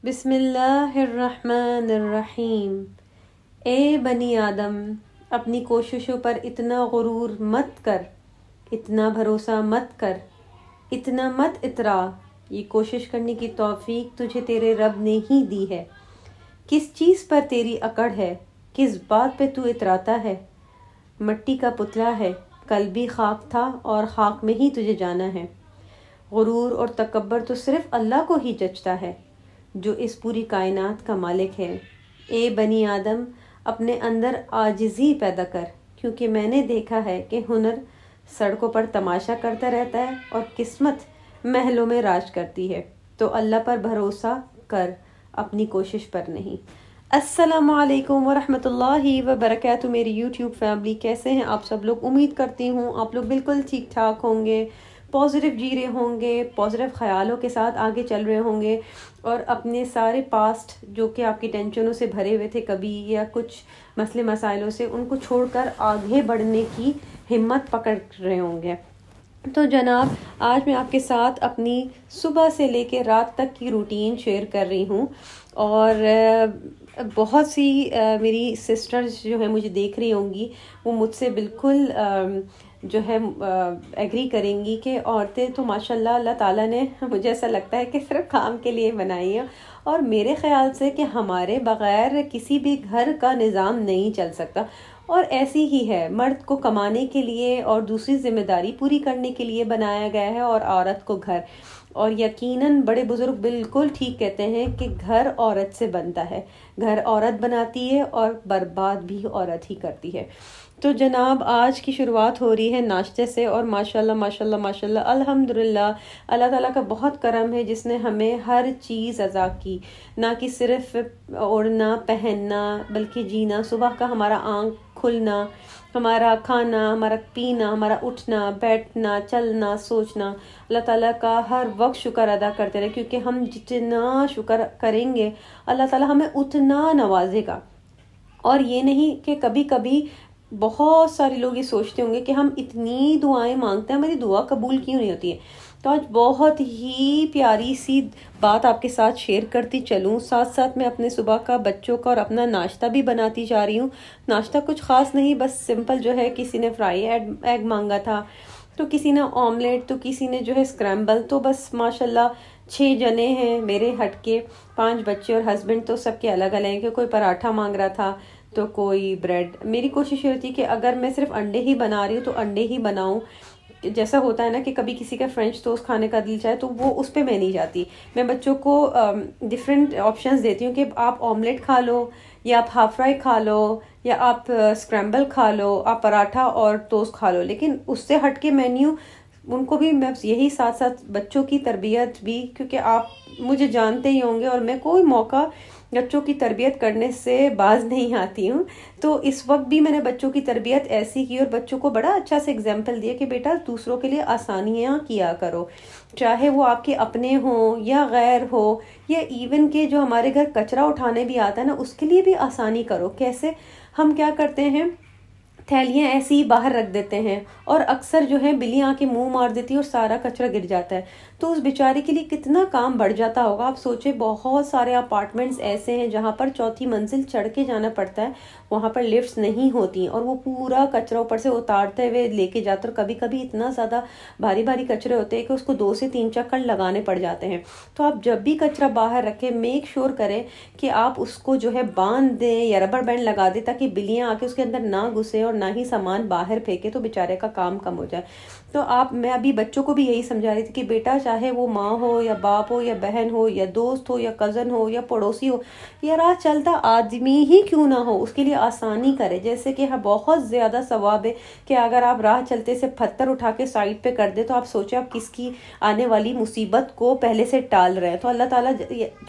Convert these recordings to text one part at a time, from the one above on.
बिस्मिल्लाहिर्रहमानिर्रहीम। ए बनी आदम, अपनी कोशिशों पर इतना गुरूर मत कर, इतना भरोसा मत कर, इतना मत इतरा। ये कोशिश करने की तौफीक तुझे तेरे रब ने ही दी है। किस चीज़ पर तेरी अकड़ है, किस बात पे तू इतराता है। मट्टी का पुतला है, कल भी खाक था और खाक में ही तुझे जाना है। गुरूर और तकब्बर तो सिर्फ अल्लाह को ही जचता है, जो इस पूरी कायनात का मालिक है। ए बनी आदम, अपने अंदर आजिज़ी पैदा कर, क्योंकि मैंने देखा है कि हुनर सड़कों पर तमाशा करता रहता है और किस्मत महलों में राज करती है। तो अल्लाह पर भरोसा कर, अपनी कोशिश पर नहीं। अस्सलामु अलैकुम वरहमतुल्लाहि वबरकातुहू। मेरी यूट्यूब फैमिली, कैसे हैं आप सब लोग? उम्मीद करती हूँ आप लोग बिल्कुल ठीक ठाक होंगे, पॉजिटिव जी रहे होंगे, पॉजिटिव ख्यालों के साथ आगे चल रहे होंगे और अपने सारे पास्ट जो कि आपकी टेंशनों से भरे हुए थे कभी या कुछ मसले मसाइलों से, उनको छोड़कर आगे बढ़ने की हिम्मत पकड़ रहे होंगे। तो जनाब, आज मैं आपके साथ अपनी सुबह से लेकर रात तक की रूटीन शेयर कर रही हूँ और बहुत सी मेरी सिस्टर्स जो है मुझे देख रही होंगी, वो मुझसे बिल्कुल जो है एग्री करेंगी कि औरतें तो माशाल्लाह अल्लाह ताला ने, मुझे ऐसा लगता है कि सिर्फ काम के लिए बनाई है और मेरे ख्याल से कि हमारे बग़ैर किसी भी घर का निज़ाम नहीं चल सकता। और ऐसी ही है, मर्द को कमाने के लिए और दूसरी जिम्मेदारी पूरी करने के लिए बनाया गया है और औरत को घर। और यकीनन बड़े बुजुर्ग बिल्कुल ठीक कहते हैं कि घर औरत से बनता है, घर औरत बनाती है और बर्बाद भी औरत ही करती है। तो जनाब, आज की शुरुआत हो रही है नाश्ते से और माशाल्लाह माशाल्लाह माशाल्लाह अल्हम्दुलिल्लाह, अल्लाह ताला का बहुत करम है जिसने हमें हर चीज़ अता की। ना कि सिर्फ ओढ़ना पहनना, बल्कि जीना, सुबह का हमारा आँख खुलना, हमारा खाना, हमारा पीना, हमारा उठना बैठना, चलना, सोचना। अल्लाह ताला का हर वक्त शुक्र अदा करते रहे, क्योंकि हम जितना शुक्र करेंगे अल्लाह ताला हमें उतना नवाजेगा। और ये नहीं कि कभी कभी बहुत सारे लोग ये सोचते होंगे कि हम इतनी दुआएं मांगते हैं, हमारी दुआ कबूल क्यों नहीं होती है। तो आज बहुत ही प्यारी सी बात आपके साथ शेयर करती चलूँ, साथ साथ मैं अपने सुबह का, बच्चों का और अपना नाश्ता भी बनाती जा रही हूँ। नाश्ता कुछ ख़ास नहीं, बस सिंपल जो है, किसी ने फ्राई एग मांगा था, तो किसी ने ऑमलेट, तो किसी ने जो है स्क्रैम्बल। तो बस माशाल्लाह 6 जने हैं मेरे हटके, 5 बच्चे और हस्बैंड, तो सबके अलग अलग हैं कि कोई पराठा मांग रहा था तो कोई ब्रेड। मेरी कोशिश ये होती है कि अगर मैं सिर्फ अंडे ही बना रही हूँ तो अंडे ही बनाऊँ। जैसा होता है ना कि कभी किसी का फ्रेंच टोस्ट खाने का दिल चाहे तो वो उस पर मैं नहीं जाती। मैं बच्चों को डिफरेंट ऑप्शंस देती हूँ कि आप ऑमलेट खा लो, या आप हाफ फ्राई खा लो, या आप स्क्रैम्बल खा लो, आप पराठा और टोस्ट खा लो। लेकिन उससे हट के मेन्यू उनको भी मैं यही, साथ साथ बच्चों की तरबियत भी, क्योंकि आप मुझे जानते ही होंगे और मैं कोई मौका बच्चों की तरबियत करने से बाज नहीं आती हूँ। तो इस वक्त भी मैंने बच्चों की तरबियत ऐसी की और बच्चों को बड़ा अच्छा से एग्जाम्पल दिया कि बेटा दूसरों के लिए आसानियाँ किया करो, चाहे वो आपके अपने हों या गैर हो, या इवन के जो हमारे घर कचरा उठाने भी आता है ना, उसके लिए भी आसानी करो। कैसे? हम क्या करते हैं, थैलियाँ ऐसे ही बाहर रख देते हैं और अक्सर जो है बिल्ली आके मुंह मार देती है और सारा कचरा गिर जाता है। तो उस बेचारे के लिए कितना काम बढ़ जाता होगा। आप सोचे, बहुत सारे अपार्टमेंट्स ऐसे हैं जहाँ पर 4थी मंजिल चढ़ के जाना पड़ता है, वहाँ पर लिफ्ट्स नहीं होती और वो पूरा कचरा ऊपर से उतारते हुए लेके जाते। और कभी कभी इतना ज़्यादा भारी भारी कचरे होते हैं कि उसको 2 से 3 चक्कर लगाने पड़ जाते हैं। तो आप जब भी कचरा बाहर रखें, मेक श्योर करें कि आप उसको जो है बांध दें या रबर बैंड लगा दें, ताकि बिल्लियाँ आके उसके अंदर ना घुसे और ना ही सामान बाहर फेंके, तो बेचारे का काम कम हो जाए। तो मैं अभी बच्चों को भी यही समझा रही थी कि बेटा, चाहे वो माँ हो या बाप हो या बहन हो या दोस्त हो या कज़न हो या पड़ोसी हो या राह चलता आदमी ही क्यों ना हो, उसके लिए आसानी करे। जैसे कि हाँ, बहुत ज़्यादा सवाब है कि अगर आप राह चलते से पत्थर उठा के साइड पे कर दे, तो आप सोचे आप किसकी आने वाली मुसीबत को पहले से टाल रहे हैं। तो अल्लाह ताला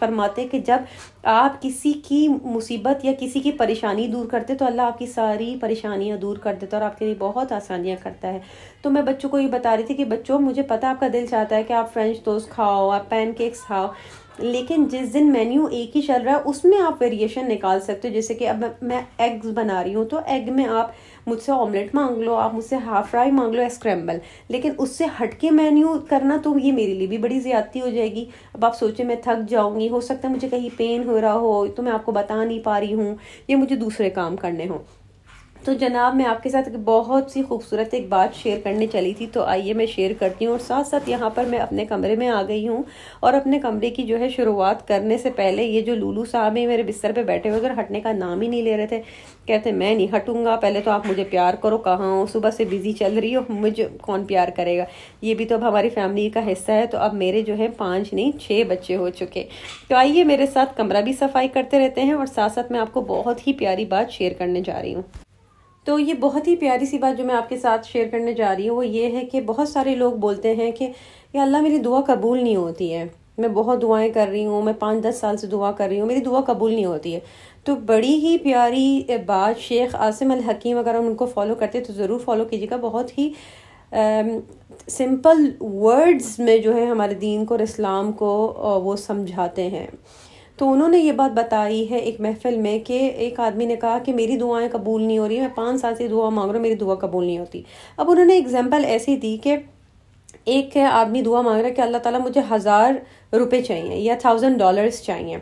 फरमाते कि जब आप किसी की मुसीबत या किसी की परेशानी दूर करते, तो अल्लाह आपकी सारी परेशानियां दूर कर देता और आपके लिए बहुत आसानियां करता है। तो मैं बच्चों को ये बता रही थी कि बच्चों, मुझे पता आपका दिल चाहता है कि आप फ्रेंच टोस्ट खाओ, आप पैनकेक्स खाओ, लेकिन जिस दिन मेन्यू एक ही चल रहा है उसमें आप वेरिएशन निकाल सकते हो। जैसे कि अब मैं एग्स बना रही हूँ, तो एग में आप मुझसे ऑमलेट मांग लो, आप मुझसे हाफ फ्राई मांग लो, स्क्रैम्बल, लेकिन उससे हटके मेन्यू करना तो ये मेरे लिए भी बड़ी ज़्यादती हो जाएगी। अब आप सोचें मैं थक जाऊँगी, हो सकता है मुझे कहीं पेन हो रहा हो तो मैं आपको बता नहीं पा रही हूँ, या मुझे दूसरे काम करने हों। तो जनाब मैं आपके साथ बहुत सी खूबसूरत एक बात शेयर करने चली थी, तो आइए मैं शेयर करती हूँ। और साथ साथ यहाँ पर मैं अपने कमरे में आ गई हूँ, और अपने कमरे की जो है शुरुआत करने से पहले ये जो लूलू साहब है मेरे बिस्तर पे बैठे हुए उधर हटने का नाम ही नहीं ले रहे थे। कहते मैं नहीं हटूंगा, पहले तो आप मुझे प्यार करो, कहाँ हो, सुबह से बिजी चल रही हो, मुझे कौन प्यार करेगा। ये भी तो अब हमारी फैमिली का हिस्सा है। तो अब मेरे जो है 5 नहीं 6 बच्चे हो चुके। तो आइए मेरे साथ कमरा भी सफाई करते रहते हैं, और साथ साथ मैं आपको बहुत ही प्यारी बात शेयर करने जा रही हूँ। तो ये बहुत ही प्यारी सी बात जो मैं आपके साथ शेयर करने जा रही हूँ वो ये है कि बहुत सारे लोग बोलते हैं कि या अल्लाह मेरी दुआ कबूल नहीं होती है, मैं बहुत दुआएं कर रही हूँ, मैं 5-10 साल से दुआ कर रही हूँ, मेरी दुआ कबूल नहीं होती है। तो बड़ी ही प्यारी बात शेख आसिम अल हकीम, अगर हम उनको फॉलो करते तो ज़रूर फॉलो कीजिएगा। बहुत ही सिंपल वर्ड्स में जो है हमारे दीन को और इस्लाम को वो समझाते हैं। तो उन्होंने ये बात बताई है एक महफिल में कि एक आदमी ने कहा कि मेरी दुआएं कबूल नहीं हो रही, मैं 5 साल से दुआ मांग रहा हूँ, मेरी दुआ कबूल नहीं होती। अब उन्होंने एग्जाम्पल ऐसी दी कि एक आदमी दुआ मांग रहा है कि अल्लाह ताला मुझे 1000 रुपये चाहिए या $1000 चाहिए।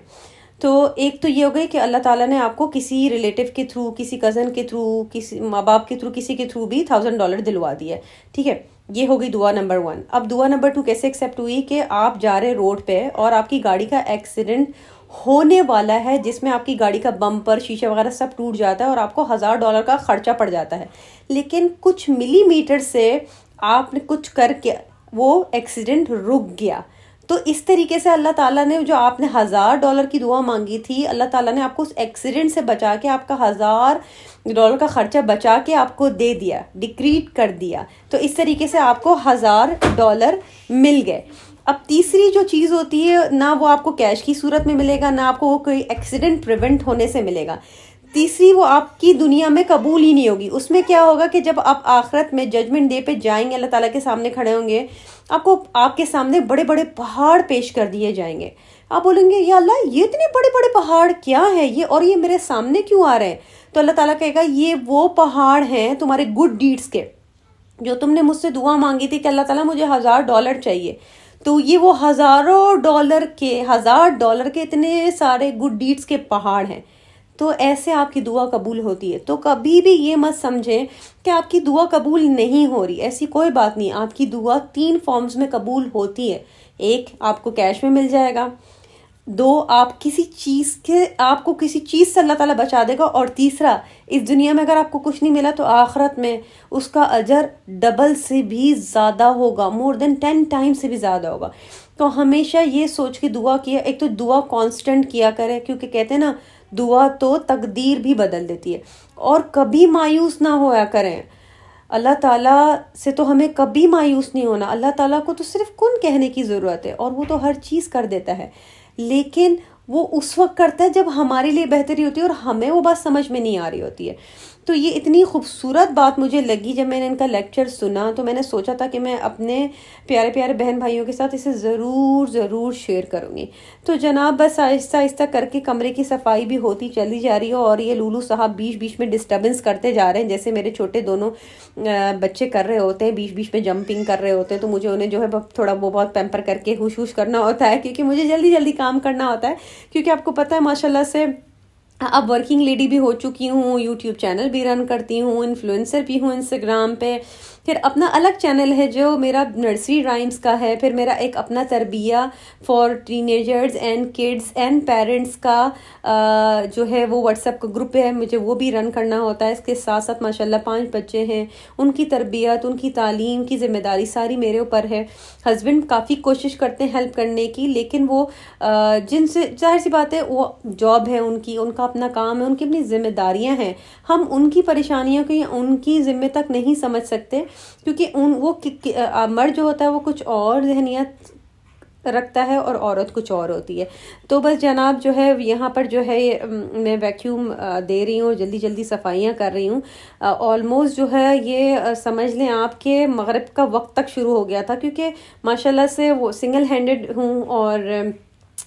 तो एक तो ये हो गई कि अल्लाह ताला ने आपको किसी रिलेटिव के थ्रू, किसी कज़न के थ्रू, किसी माँ बाप के थ्रू, किसी के थ्रू भी $1000 दिलवा दिया, ठीक है। ये हो गई दुआ नंबर 1। अब दुआ नंबर 2 कैसे एक्सेप्ट हुई कि आप जा रहे रोड पे और आपकी गाड़ी का एक्सीडेंट होने वाला है, जिसमें आपकी गाड़ी का बम्पर शीशा वगैरह सब टूट जाता है और आपको $1000 का खर्चा पड़ जाता है, लेकिन कुछ मिलीमीटर से आपने कुछ करके वो एक्सीडेंट रुक गया। तो इस तरीके से अल्लाह ताला ने जो आपने $1000 की दुआ मांगी थी, अल्लाह ताला ने आपको उस एक्सीडेंट से बचा के आपका $1000 का खर्चा बचा के आपको दे दिया, डिक्रीट कर दिया। तो इस तरीके से आपको $1000 मिल गए। अब तीसरी जो चीज़ होती है ना, वो आपको कैश की सूरत में मिलेगा, ना आपको वो कोई एक्सीडेंट प्रिवेंट होने से मिलेगा। तीसरी वो आपकी दुनिया में कबूल ही नहीं होगी। उसमें क्या होगा कि जब आप आखिरत में जजमेंट डे पे जाएंगे, अल्लाह ताला के सामने खड़े होंगे, आपको आपके सामने बड़े बड़े पहाड़ पेश कर दिए जाएंगे। आप बोलेंगे या अल्लाह ये इतने बड़े बड़े पहाड़ क्या है ये, और ये मेरे सामने क्यों आ रहे हैं? तो अल्लाह ताला कहेगा ये वो पहाड़ हैं तुम्हारे गुड डीड्स के, जो तुमने मुझसे दुआ मांगी थी कि अल्लाह ताला मुझे $1000 चाहिए। तो ये वो $1000 के इतने सारे गुड डीड्स के पहाड़ हैं। तो ऐसे आपकी दुआ कबूल होती है। तो कभी भी ये मत समझें कि आपकी दुआ कबूल नहीं हो रही, ऐसी कोई बात नहीं। आपकी दुआ 3 फॉर्म्स में कबूल होती है। एक, आपको कैश में मिल जाएगा। 2, आप आपको किसी चीज़ से अल्लाह ताला बचा देगा। और तीसरा, इस दुनिया में अगर आपको कुछ नहीं मिला तो आखिरत में उसका अजर डबल से भी ज़्यादा होगा, मोर देन 10 टाइम्स से भी ज़्यादा होगा। तो हमेशा ये सोच के दुआ किया, एक तो दुआ कांस्टेंट किया करें, क्योंकि कहते हैं ना दुआ तो तकदीर भी बदल देती है। और कभी मायूस ना होया करें, अल्लाह ताला से तो हमें कभी मायूस नहीं होना। अल्लाह ताला को तो सिर्फ कुन कहने की ज़रूरत है और वो तो हर चीज़ कर देता है, लेकिन वो उस वक्त करता है जब हमारे लिए बेहतरी होती है और हमें वो बात समझ में नहीं आ रही होती है। तो ये इतनी खूबसूरत बात मुझे लगी जब मैंने इनका लेक्चर सुना, तो मैंने सोचा था कि मैं अपने प्यारे प्यारे बहन भाइयों के साथ इसे ज़रूर शेयर करूँगी। तो जनाब बस आहिस्ता आहिस्ता करके कमरे की सफाई भी होती चली जा रही है, और ये लूलू साहब बीच बीच में डिस्टर्बेंस करते जा रहे हैं, जैसे मेरे छोटे दोनों बच्चे कर रहे होते हैं, बीच बीच में जंपिंग कर रहे होते हैं। तो मुझे उन्हें जो है थोड़ा वो बहुत पैम्पर करके हुश हुश करना होता है, क्योंकि मुझे जल्दी जल्दी काम करना होता है। क्योंकि आपको पता है माशाल्लाह से अब वर्किंग लेडी भी हो चुकी हूँ, यूट्यूब चैनल भी रन करती हूँ, इन्फ्लुएंसर भी हूँ इंस्टाग्राम पे, फिर अपना अलग चैनल है जो मेरा नर्सरी राइम्स का है, फिर मेरा एक अपना तरबिया for teenagers and kids and parents का जो है वो व्हाट्सएप का ग्रुप है, मुझे वो भी रन करना होता है। इसके साथ साथ माशाल्लाह 5 बच्चे हैं, उनकी तरबियत, उनकी तालीम की जिम्मेदारी सारी मेरे ऊपर है। हस्बैंड काफ़ी कोशिश करते हैं हेल्प करने की, लेकिन वो जिनसे जाहिर सी बात है वो जॉब है उनकी, उनका अपना काम है, उनकी अपनी जिम्मेदारियां हैं। हम उनकी परेशानियों को या उनकी जिम्मे तक नहीं समझ सकते, क्योंकि मर्द जो होता है वो कुछ और जहनियत रखता है और औरत कुछ और होती है। तो बस जनाब जो है यहाँ पर जो है मैं वैक्यूम दे रही हूँ, जल्दी जल्दी सफाइयाँ कर रही हूँ। ऑलमोस्ट जो है ये समझ लें आपके मगरिब का वक्त तक शुरू हो गया था, क्योंकि माशाल्लाह से वो सिंगल हैंडेड हूँ और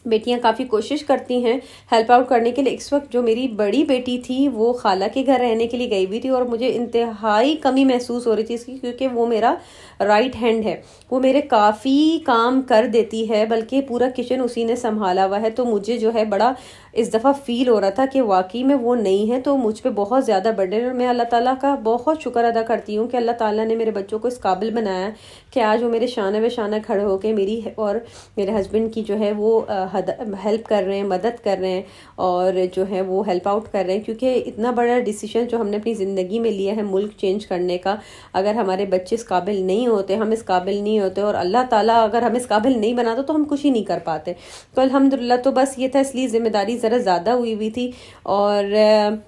बेटियां काफ़ी कोशिश करती हैं हेल्प आउट करने के लिए। इस वक्त जो मेरी बड़ी बेटी थी वो खाला के घर रहने के लिए गई हुई थी और मुझे इंतहाई कमी महसूस हो रही थी इसकी, क्योंकि वो मेरा राइट हैंड है, वो मेरे काफ़ी काम कर देती है, बल्कि पूरा किचन उसी ने संभाला हुआ है। तो मुझे जो है बड़ा इस दफ़ा फ़ील हो रहा था कि वाकई में वो नहीं है, तो मुझ पे बहुत ज़्यादा बर्डन। और मैं अल्लाह ताला का बहुत शुक्र अदा करती हूँ कि अल्लाह ताला ने मेरे बच्चों को इस काबिल बनाया कि आज वो मेरे शाना व शाना खड़े होकर मेरी और मेरे हस्बैंड की जो है वो हेल्प कर रहे हैं, मदद कर रहे हैं और जो है वो हेल्प आउट कर रहे हैं। क्योंकि इतना बड़ा डिसीजन जो हमने अपनी ज़िंदगी में लिया है मुल्क चेंज करने का, अगर हमारे बच्चे इस काबिल नहीं होते, हम इस काबिल नहीं होते और अल्लाह ताला अगर हम इस काबिल नहीं बनाता तो हम कुछ ही नहीं कर पाते। तो अल्हम्दुलिल्लाह तो बस ये था, इसलिए ज़िम्मेदारी ज़रा ज़्यादा हुई थी और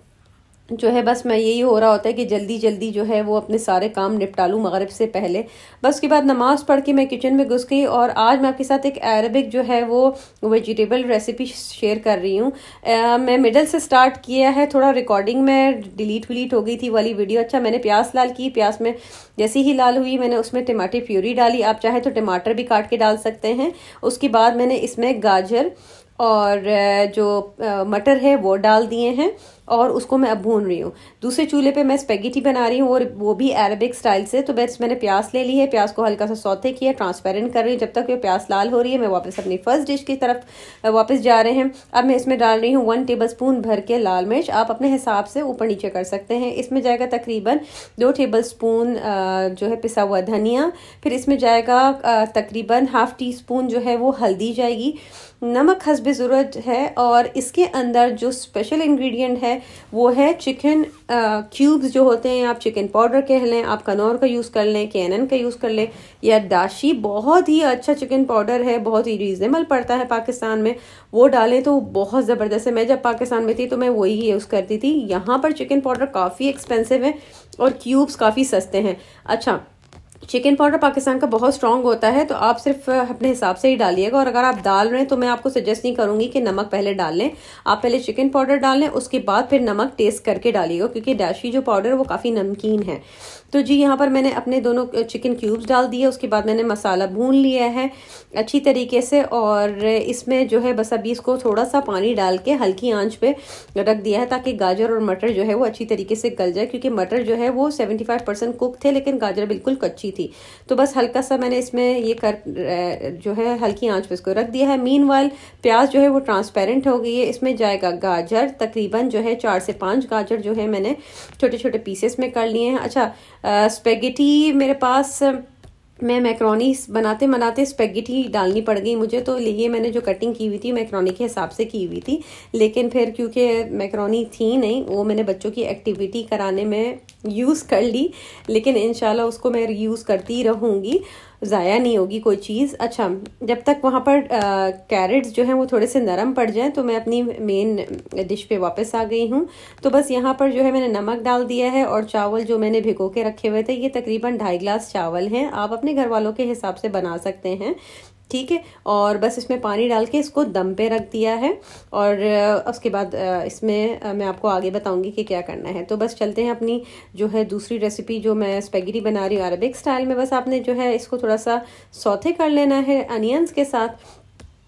जो है बस मैं यही हो रहा होता है कि जल्दी जल्दी जो है वो अपने सारे काम निपटा लूँ मगरिब से पहले। बस उसके बाद नमाज़ पढ़ के मैं किचन में घुस गई और आज मैं आपके साथ एक अरबिक जो है वो वेजिटेबल रेसिपी शेयर कर रही हूँ। मैं मिडल से स्टार्ट किया है, थोड़ा रिकॉर्डिंग में डिलीट हो गई थी वाली वीडियो। अच्छा, मैंने प्याज लाल की, प्याज में जैसी ही लाल हुई मैंने उसमें टमाटर प्यूरी डाली, आप चाहे तो टमाटर भी काट के डाल सकते हैं। उसके बाद मैंने इसमें गाजर और जो मटर है वो डाल दिए हैं और उसको मैं अब भून रही हूँ। दूसरे चूल्हे पे मैं स्पेगेटी बना रही हूँ और वो भी अरबिक स्टाइल से। तो बस मैंने प्याज ले ली है, प्याज को हल्का सा सौते किया, ट्रांसपेरेंट कर रही हूँ जब तक ये प्याज लाल हो रही है। मैं वापस अपनी फर्स्ट डिश की तरफ वापस जा रहे हैं। अब मैं इसमें डाल रही हूँ 1 टेबलस्पून भर के लाल मिर्च, आप अपने हिसाब से ऊपर नीचे कर सकते हैं। इसमें जाएगा तकरीबन 2 टेबलस्पून जो है पिसा हुआ धनिया, फिर इसमें जाएगा तकरीबन ½ टीस्पून जो है वो हल्दी जाएगी, नमक हस्बे ज़रूरत है और इसके अंदर जो स्पेशल इंग्रेडिएंट है वो है चिकन क्यूब्स जो होते हैं, आप चिकन पाउडर कह लें, आप कनौर का यूज़ कर लें, कैनन का यूज़ कर लें या दाशी, बहुत ही अच्छा चिकन पाउडर है, बहुत ही रीजनेबल पड़ता है पाकिस्तान में, वो डालें तो बहुत ज़बरदस्त है। मैं जब पाकिस्तान में थी तो मैं वही यूज़ करती थी। यहाँ पर चिकन पाउडर काफ़ी एक्सपेंसिव है और क्यूब्स काफ़ी सस्ते हैं। अच्छा, चिकन पाउडर पाकिस्तान का बहुत स्ट्रॉन्ग होता है तो आप सिर्फ अपने हिसाब से ही डालिएगा और अगर आप डाल रहे हैं तो मैं आपको सजेस्ट नहीं करूंगी कि नमक पहले डाल लें, आप पहले चिकन पाउडर डाल लें उसके बाद फिर नमक टेस्ट करके डालिएगा, क्योंकि दाशी जो पाउडर है वो काफ़ी नमकीन है। तो जी यहाँ पर मैंने अपने दोनों चिकन क्यूब्स डाल दिए, उसके बाद मैंने मसाला भून लिया है अच्छी तरीके से और इसमें जो है बस अभी इसको थोड़ा सा पानी डाल के हल्की आंच पे रख दिया है ताकि गाजर और मटर जो है वो अच्छी तरीके से गल जाए, क्योंकि मटर जो है वो 75% कुक थे लेकिन गाजर बिल्कुल कच्ची थी। तो बस हल्का सा मैंने इसमें ये जो है हल्की आंच पे इसको रख दिया है। मीनवाइल प्याज जो है वो ट्रांसपेरेंट हो गई है, इसमें जाएगा गाजर, तकरीबन जो है 4 से 5 गाजर जो है मैंने छोटे छोटे पीसेस में कर लिए हैं। अच्छा, स्पेगेटी मेरे पास मैं मैक्रोनी बनाते स्पेगेटी डालनी पड़ गई मुझे, तो ये मैंने जो कटिंग की हुई थी मैक्रोनी के हिसाब से की हुई थी, लेकिन फिर क्योंकि मैक्रोनी थी नहीं वो मैंने बच्चों की एक्टिविटी कराने में यूज़ कर ली, लेकिन इंशाल्लाह उसको मैं यूज़ करती रहूँगी, ज़ाया नहीं होगी कोई चीज़। अच्छा, जब तक वहाँ पर कैरेट्स जो हैं वो थोड़े से नरम पड़ जाएं तो मैं अपनी मेन डिश पे वापस आ गई हूँ। तो बस यहाँ पर जो है मैंने नमक डाल दिया है और चावल जो मैंने भिगो के रखे हुए थे, ये तकरीबन 2.5 गिलास चावल हैं, आप अपने घर वालों के हिसाब से बना सकते हैं, ठीक है। और बस इसमें पानी डाल के इसको दम पे रख दिया है और उसके बाद इसमें मैं आपको आगे बताऊंगी कि क्या करना है। तो बस चलते हैं अपनी जो है दूसरी रेसिपी जो मैं स्पेगेटी बना रही हूँ अरबिक स्टाइल में। बस आपने जो है इसको थोड़ा सा सौते कर लेना है अनियंस के साथ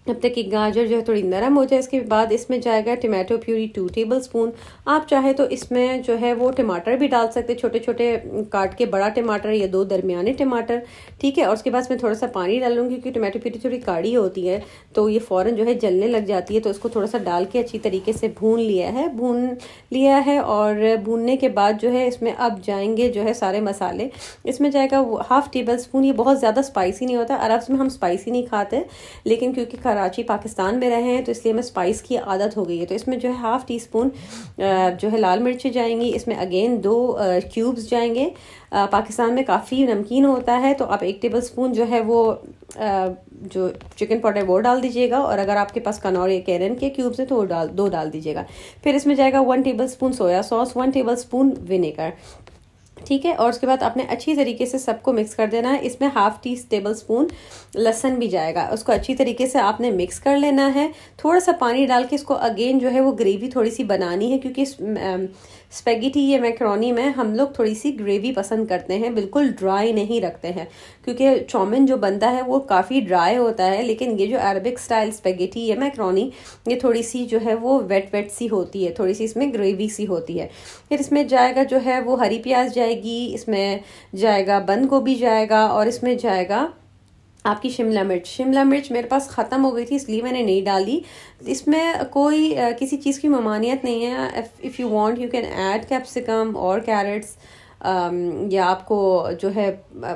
जब तक कि गाजर जो है थोड़ी नरम हो जाए। इसके बाद इसमें जाएगा टमाटो प्यूरी 2 टेबलस्पून, आप चाहे तो इसमें जो है वो टमाटर भी डाल सकते, छोटे छोटे काट के, बड़ा टमाटर या 2 दरमियाने टमाटर, ठीक है। और उसके बाद इसमें थोड़ा सा पानी डालूंगी क्योंकि टमाटो प्यूरी थोड़ी गाढ़ी होती है तो ये फ़ौरन जो है जलने लग जाती है, तो इसको थोड़ा सा डाल के अच्छी तरीके से भून लिया है। और भूनने के बाद जो है इसमें अब जाएंगे जो है सारे मसाले, इसमें जाएगा 1/2 टेबलस्पून, ये बहुत ज़्यादा स्पाइसी नहीं होता, अरब्स में हम स्पाइसी नहीं खाते, लेकिन क्योंकि कराची पाकिस्तान में रहे हैं तो इसलिए हमें स्पाइस की आदत हो गई है। तो इसमें जो है 1/2 टीस्पून जो है लाल मिर्ची जाएंगी, इसमें अगेन 2 क्यूब्स जाएंगे, पाकिस्तान में काफ़ी नमकीन होता है तो आप 1 टेबलस्पून जो है वो जो चिकन पाउडर वो डाल दीजिएगा, और अगर आपके पास कनौर या कैरन के क्यूब्स हैं तो वो 2 डाल दीजिएगा। फिर इसमें जाएगा 1 tablespoon soya sauce, 1 tablespoon vinegar, ठीक है। और उसके बाद आपने अच्छी तरीके से सबको मिक्स कर देना है। इसमें 1/2 टेबलस्पून लहसुन भी जाएगा, उसको अच्छी तरीके से आपने मिक्स कर लेना है। थोड़ा सा पानी डाल के इसको अगेन जो है वो ग्रेवी थोड़ी सी बनानी है, क्योंकि स्पेगेटी या मैकरोनी में हम लोग थोड़ी सी ग्रेवी पसंद करते हैं, बिल्कुल ड्राई नहीं रखते हैं, क्योंकि चाउमीन जो बनता है वो काफ़ी ड्राई होता है। लेकिन ये जो अरबिक स्टाइल स्पेगेटी या मैकरोनी, ये थोड़ी सी जो है वो वेट सी होती है, थोड़ी सी इसमें ग्रेवी सी होती है। फिर इसमें जाएगा जो है वो हरी प्याज जाएगी, इसमें जाएगा बंद गोभी जाएगा, और इसमें जाएगा आपकी शिमला मिर्च मेरे पास ख़त्म हो गई थी इसलिए मैंने नहीं डाली। इसमें कोई किसी चीज़ की ममानियत नहीं है। If you want you can add capsicum और कैरेट्स, या आपको जो है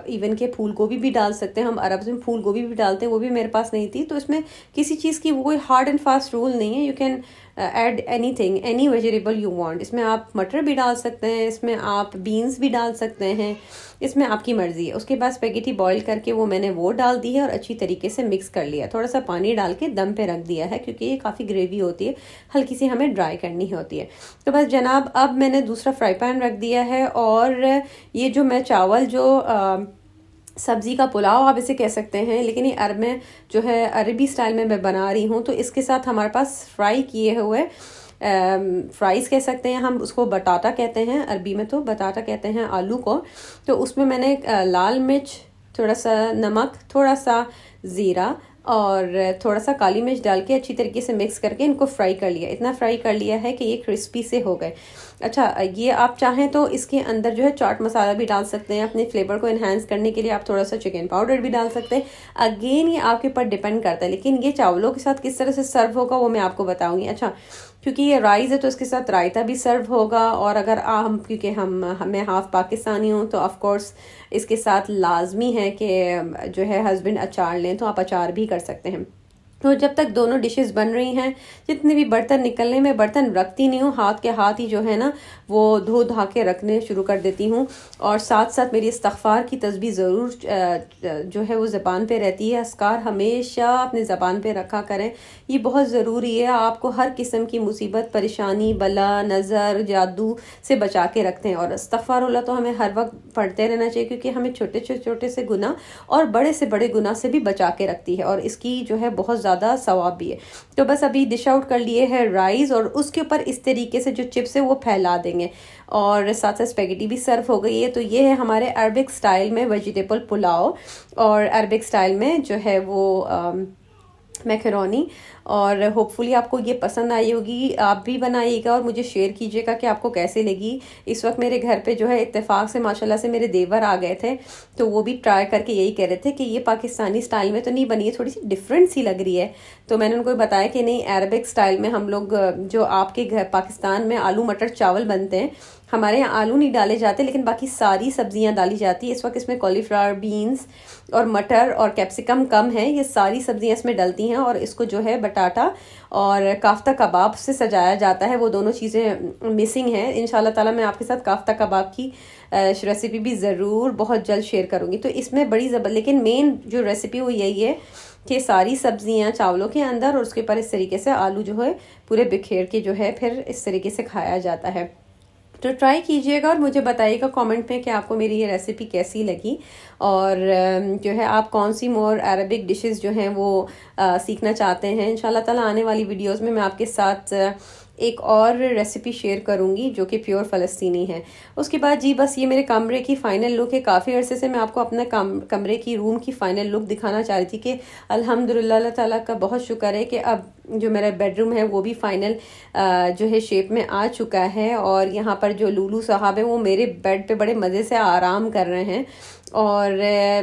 इवन के फूल गोभी भी डाल सकते हैं। हम अरब में फूल गोभी भी डालते हैं, वो भी मेरे पास नहीं थी। तो इसमें किसी चीज़ की वो कोई हार्ड एंड फास्ट रूल नहीं है। You can add anything, any vegetable you want. इसमें आप मटर भी डाल सकते हैं, इसमें आप बीन्स भी डाल सकते हैं, इसमें आपकी मर्जी है। उसके बाद स्पेगेटी बॉईल करके वो मैंने वो डाल दी है और अच्छी तरीके से मिक्स कर लिया। थोड़ा सा पानी डाल के दम पे रख दिया है, क्योंकि ये काफ़ी ग्रेवी होती है, हल्की सी हमें ड्राई करनी होती है। तो बस जनाब, अब मैंने दूसरा फ्राई पैन रख दिया है, और ये जो मैं चावल जो सब्जी का पुलाव आप इसे कह सकते हैं, लेकिन ये अरब में जो है अरबी स्टाइल में मैं बना रही हूँ। तो इसके साथ हमारे पास फ्राई किए हुए फ्राइज़ कह सकते हैं हम, उसको बटाटा कहते हैं, अरबी में तो बटाटा कहते हैं आलू को। तो उसमें मैंने लाल मिर्च, थोड़ा सा नमक, थोड़ा सा ज़ीरा और थोड़ा सा काली मिर्च डाल के अच्छी तरीके से मिक्स करके इनको फ्राई कर लिया। इतना फ्राई कर लिया है कि ये क्रिस्पी से हो गए। अच्छा, ये आप चाहें तो इसके अंदर जो है चाट मसाला भी डाल सकते हैं, अपने फ्लेवर को इन्हांस करने के लिए आप थोड़ा सा चिकन पाउडर भी डाल सकते हैं। अगेन ये आपके ऊपर डिपेंड करता है, लेकिन ये चावलों के साथ किस तरह से सर्व होगा वो मैं आपको बताऊंगी। अच्छा, क्योंकि ये राइस है तो इसके साथ रायता भी सर्व होगा, और अगर क्योंकि मैं हाफ पाकिस्तानी हूँ तो ऑफ कोर्स इसके साथ लाजमी है कि जो है हस्बैंड अचार लें, तो आप अचार भी कर सकते हैं। तो जब तक दोनों डिशेस बन रही हैं, जितने भी बर्तन निकलने में बर्तन रखती नहीं हूँ, हाथ के हाथ ही जो है ना वो धो धा के रखने शुरू कर देती हूँ। और साथ साथ मेरी इस्तग़फ़ार की तस्बीह ज़रूर जो है वो ज़बान पे रहती है। अस्कार हमेशा अपने ज़बान पे रखा करें, ये बहुत ज़रूरी है। आपको हर किस्म की मुसीबत, परेशानी, बला, नज़र, जादू से बचा के रखते हैं। और इस्तग़फ़ारुल्लाह तो हमें हर वक्त पढ़ते रहना चाहिए, क्योंकि हमें छोटे से गुनाह और बड़े से बड़े गुनाह से भी बचा के रखती है, और इसकी जो है बहुत ज़्यादा सवाब भी है। तो बस अभी डिश आउट कर लिए है राइस, और उसके ऊपर इस तरीके से जो चिप्स है वो फैला देंगे, और साथ साथ स्पेगेटी भी सर्व हो गई है। तो ये है हमारे अरबिक स्टाइल में वेजिटेबल पुलाव, और अरबिक स्टाइल में जो है वो मैकरोनी। और होपफुली आपको ये पसंद आई होगी, आप भी बनाइएगा और मुझे शेयर कीजिएगा कि आपको कैसे लगी। इस वक्त मेरे घर पे जो है इत्तेफाक से माशाल्लाह से मेरे देवर आ गए थे, तो वो भी ट्राई करके यही कह रहे थे कि ये पाकिस्तानी स्टाइल में तो नहीं बनी है, थोड़ी सी डिफरेंट सी लग रही है। तो मैंने उनको बताया कि नहीं, अरबिक स्टाइल में हम लोग जो आपके घर पाकिस्तान में आलू मटर चावल बनते हैं, हमारे यहाँ आलू नहीं डाले जाते, लेकिन बाकी सारी सब्जियां डाली जाती है। इस वक्त इसमें कॉलीफ्लावर, बीन्स और मटर और कैप्सिकम कम है, ये सारी सब्जियां इसमें डलती हैं। और इसको जो है बटाटा और काफ्ता कबाब से सजाया जाता है, वो दोनों चीज़ें मिसिंग हैं। इंशाल्लाह ताला मैं आपके साथ काफ्ता कबाब की रेसिपी भी ज़रूर बहुत जल्द शेयर करूँगी। तो इसमें बड़ी लेकिन मेन जो रेसिपी वो यही है कि सारी सब्जियां चावलों के अंदर, और उसके ऊपर इस तरीके से आलू जो है पूरे बिखेर के जो है फिर इस तरीके से खाया जाता है। तो ट्राई कीजिएगा और मुझे बताइएगा कमेंट में कि आपको मेरी ये रेसिपी कैसी लगी, और जो है आप कौन सी मोर अरबिक डिशेस जो हैं वो सीखना चाहते हैं। इंशाल्लाह ताला आने वाली वीडियोस में मैं आपके साथ एक और रेसिपी शेयर करूंगी जो कि प्योर फ़लस्तीनी है। उसके बाद जी बस ये मेरे कमरे की फ़ाइनल लुक है। काफ़ी अरसे से मैं आपको अपने कमरे की रूम की फ़ाइनल लुक दिखाना चाह रही थी कि अल्हम्दुलिल्लाह अल्लाह ताला का बहुत शुक्र है कि अब जो मेरा बेडरूम है वो भी फाइनल जो है शेप में आ चुका है। और यहाँ पर जो लूलू साहब है वो मेरे बेड पे बड़े मज़े से आराम कर रहे हैं। और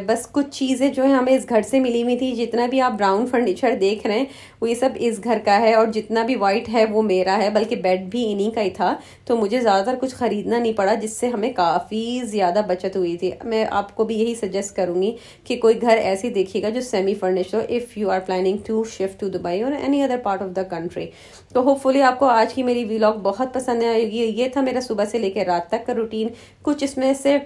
बस कुछ चीज़ें जो है हमें इस घर से मिली हुई थी। जितना भी आप ब्राउन फर्नीचर देख रहे हैं वो ये सब इस घर का है, और जितना भी वाइट है वो मेरा है, बल्कि बेड भी इन्हीं का ही था। तो मुझे ज़्यादातर कुछ ख़रीदना नहीं पड़ा, जिससे हमें काफ़ी ज़्यादा बचत हुई थी। मैं आपको भी यही सजेस्ट करूँगी कि कोई घर ऐसे देखिएगा जो सेमी फर्निश्ड हो, if you are planning to shift to Dubai और any other part of the country. तो होपफुली आपको आज की मेरी व्लॉग बहुत पसंद आएगी। ये था मेरा सुबह से लेकर रात तक का रूटीन। कुछ इसमें से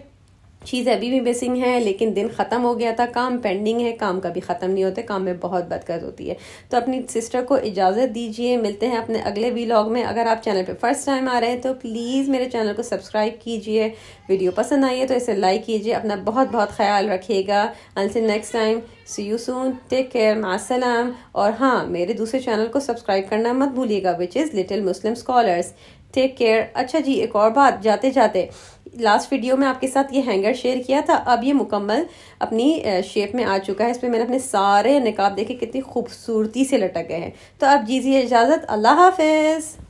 चीज़ अभी भी मिसिंग है, लेकिन दिन ख़त्म हो गया था, काम पेंडिंग है। काम कभी ख़त्म नहीं होते, काम में बहुत बरकत होती है। तो अपनी सिस्टर को इजाज़त दीजिए, मिलते हैं अपने अगले व्लॉग में। अगर आप चैनल पे फर्स्ट टाइम आ रहे हैं तो प्लीज़ मेरे चैनल को सब्सक्राइब कीजिए। वीडियो पसंद आई है तो इसे लाइक कीजिए। अपना बहुत बहुत ख्याल रखिएगा। Until next time, see you soon, take care, मास्सलाम। और हाँ, मेरे दूसरे चैनल को सब्सक्राइब करना मत भूलिएगा, which is little Muslim scholars. Take care. अच्छा जी, एक और बात जाते जाते, लास्ट वीडियो में आपके साथ ये हैंगर शेयर किया था, अब ये मुकम्मल अपनी शेप में आ चुका है। इस पे मैंने अपने सारे निकाब देखे कितनी खूबसूरती से लटक गए हैं। तो अब दीजिए इजाज़त, अल्लाह हाफिज़।